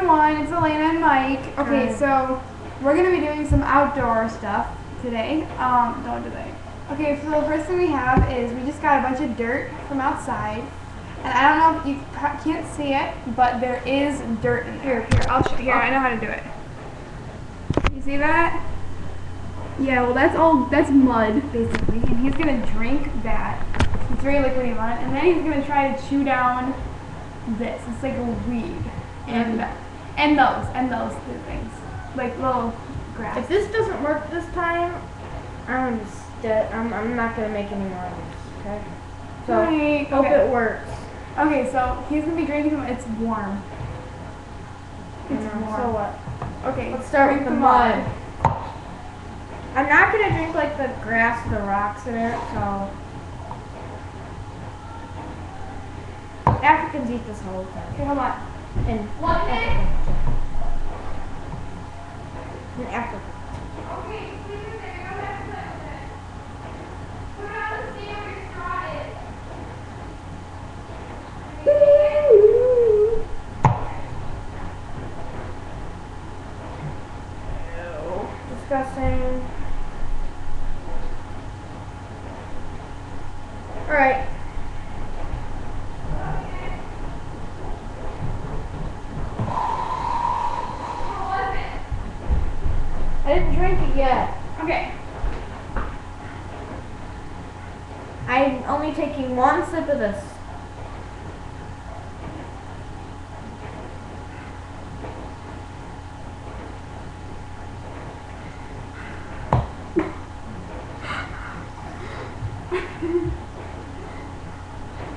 everyone, it's Elena and Mike. Okay, Hi. so we're gonna be doing some outdoor stuff today. Don't do that. Okay, so the first thing we have is we just got a bunch of dirt from outside, and I don't know if you can't see it, but there is dirt in there. Here, I'll show. Here, I know how to do it. You see that? Yeah, well that's mud basically, and he's gonna drink that. It's very liquidy mud, and then he's gonna try to chew down this. It's like a weed. And those things, like little grass. If this doesn't work this time, I'm not gonna make any more of these. Okay. So Right, hope okay. it works. Okay, so he's gonna be drinking them. It's warm. It's warm. So what? Okay, Let's start drink with the mud. I'm not gonna drink like the grass or the rocks in it. So Africans eat this all the time. Okay, hold on. In What is it? Africa. In Africa. Okay, please don't have to play with it. Put it on the stand where your straw is. Disgusting. All right. I didn't drink it yet. Okay. I'm only taking one sip of this.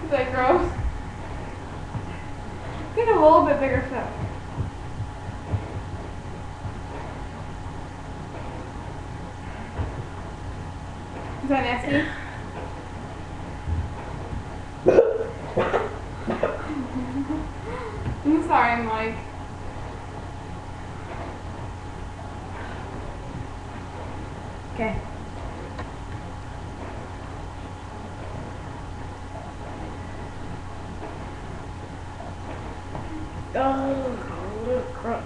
Is that gross? Get a little bit bigger sip. Is that nasty? I'm sorry, Mike. Okay. Oh, crap.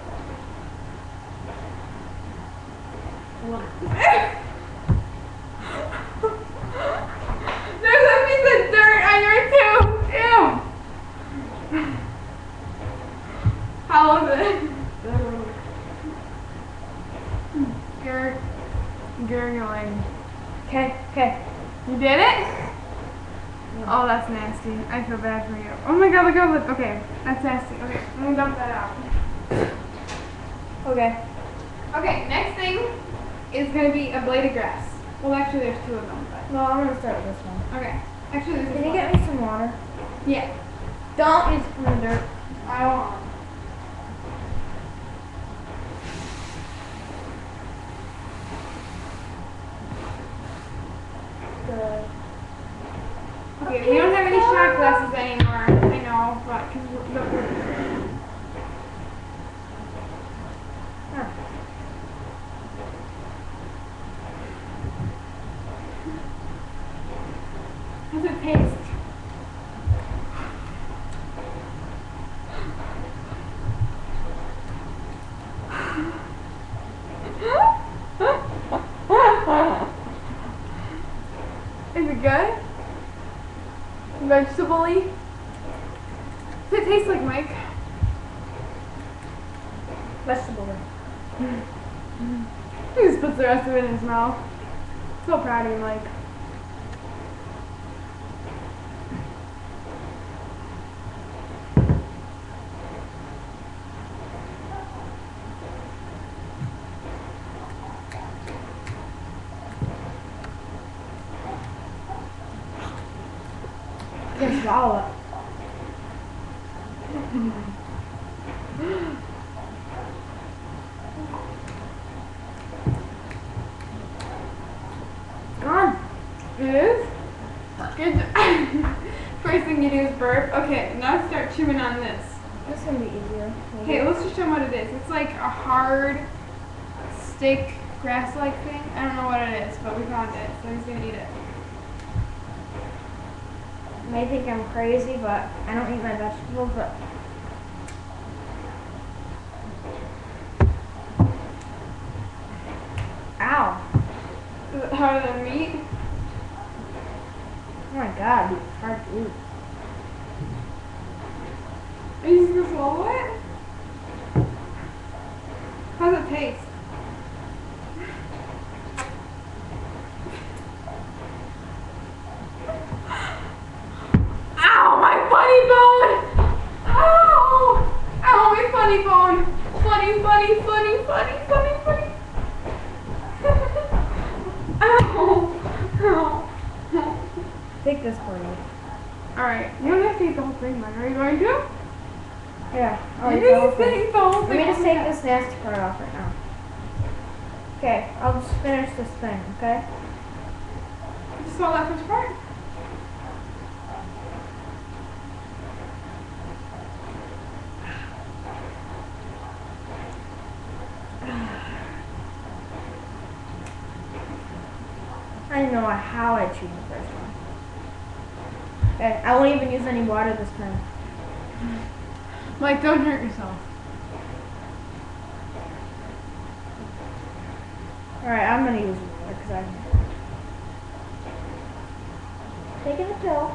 There's a piece of dirt on your tooth. Ew. How was it? Gurgling. Okay. You did it? Oh, that's nasty. I feel bad for you. Oh my god, look. Okay, that's nasty. Okay, I'm gonna dump that out. Okay. Okay, next thing is gonna be a blade of grass. Well, actually, there's two of them, but. No, I'm gonna start with this one. Okay. Actually, this is Can you one. get me some water? Yeah. Don't use from the dirt. I won't. Good. Okay, we don't have any shot glasses anymore. I know, but because how's it taste? Is it good? Vegetable-y? What does it taste like, Mike? Vegetable. He just puts the rest of it in his mouth. So proud of you, Mike. You can swallow it. Gone. It is? Good. First thing you do is burp. Okay, now start chewing on this. This is gonna be easier. Okay, let's just show them what it is. It's like a hard stick grass-like thing. I don't know what it is, but we found it, so he's gonna eat it. You may think I'm crazy, but I don't eat my vegetables, but Are you just gonna swallow it? How does it taste? Ow, my funny bone! Ow! Ow, my funny bone! Funny, funny, funny, funny, funny, funny. Ow! Ow! Take this for you. Alright, you don't have to eat the whole thing, man. Are you going to? Yeah. You didn't eat the whole Let thing. me just take this nasty part off right now. Okay, I'll just finish this thing, okay? You just saw that first part? I don't know how I chewed the first one. Okay, I won't even use any water this time. Like, don't hurt yourself. Alright, I'm gonna use water because I'm taking a pill.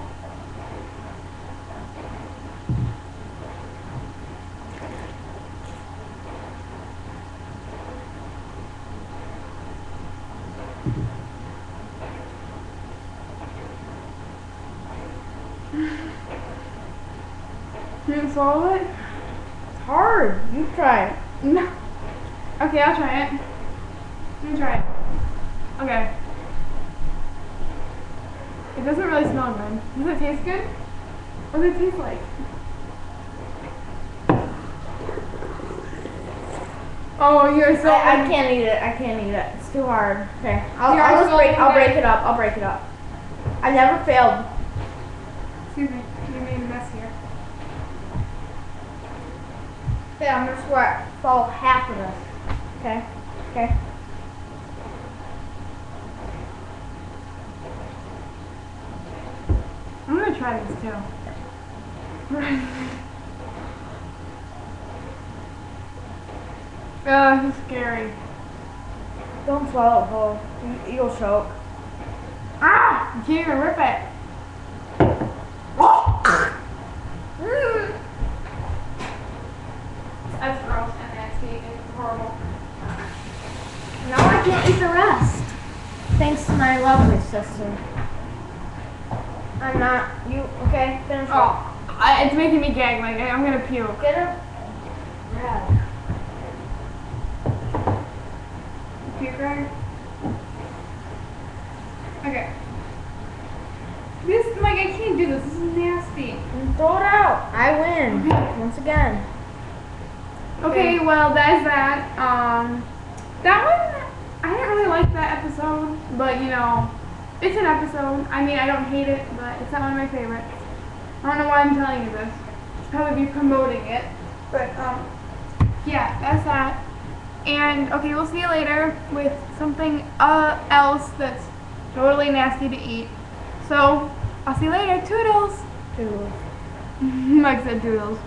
You didn't swallow it? It's hard. You try it. No. Okay, I'll try it. Let me try it. Okay. It doesn't really smell good. Does it taste good? What does it taste like? Oh, you're so. I can't eat it. I can't eat it. It's too hard. Okay, I'll break it up. I'll break it up. I never failed. Excuse me. You made a mess here. Okay, I'm gonna swallow half of this. Okay. Okay. I'm gonna try this too. This is scary. Don't swallow it whole. You'll choke. Ah! You can't even rip it. That's gross and nasty and horrible. Now I can't eat the rest. Thanks to my lovely sister. I'm not. You okay? Finish. Oh, it's making me gag. Like I'm gonna puke. Get a rag. Puke rag. Okay. This like I can't do this. This is nasty. And throw it out. I win. Okay. Once again. Okay, well that's that. That one I didn't really like that episode, but you know, it's an episode. I mean, I don't hate it, but it's not one of my favorites. I don't know why I'm telling you this. It's probably be promoting it, but yeah, that's that. And okay, we'll see you later with something else that's totally nasty to eat. So I'll see you later. Toodles. Toodles. Mike said toodles.